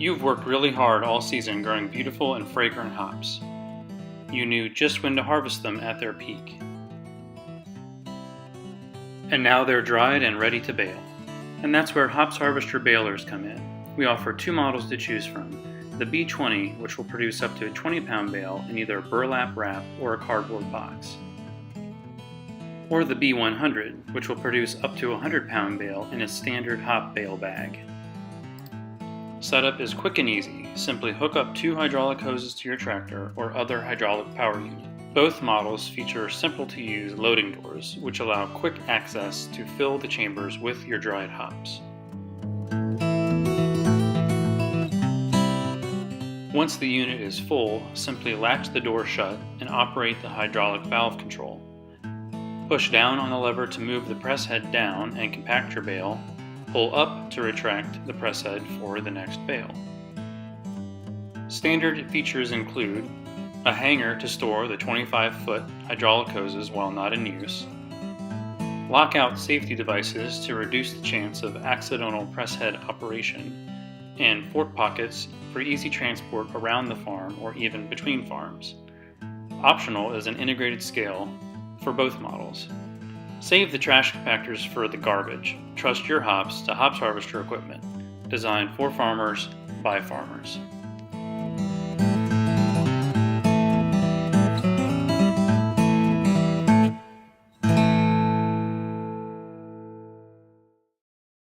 You've worked really hard all season growing beautiful and fragrant hops. You knew just when to harvest them at their peak. And now they're dried and ready to bale. And that's where HopsHarvester balers come in. We offer two models to choose from. The B20, which will produce up to a 20-pound bale in either a burlap wrap or a cardboard box. Or the B100, which will produce up to a 100-pound bale in a standard hop bale bag. Setup is quick and easy. Simply hook up two hydraulic hoses to your tractor or other hydraulic power unit. Both models feature simple-to-use loading doors, which allow quick access to fill the chambers with your dried hops. Once the unit is full, simply latch the door shut and operate the hydraulic valve control. Push down on the lever to move the press head down and compact your bale. Pull up to retract the press head for the next bale. Standard features include a hanger to store the 25-foot hydraulic hoses while not in use, lockout safety devices to reduce the chance of accidental press head operation, and fork pockets for easy transport around the farm or even between farms. Optional is an integrated scale for both models. Save the trash compactors for the garbage. Trust your hops to HopsHarvester equipment, designed for farmers by farmers.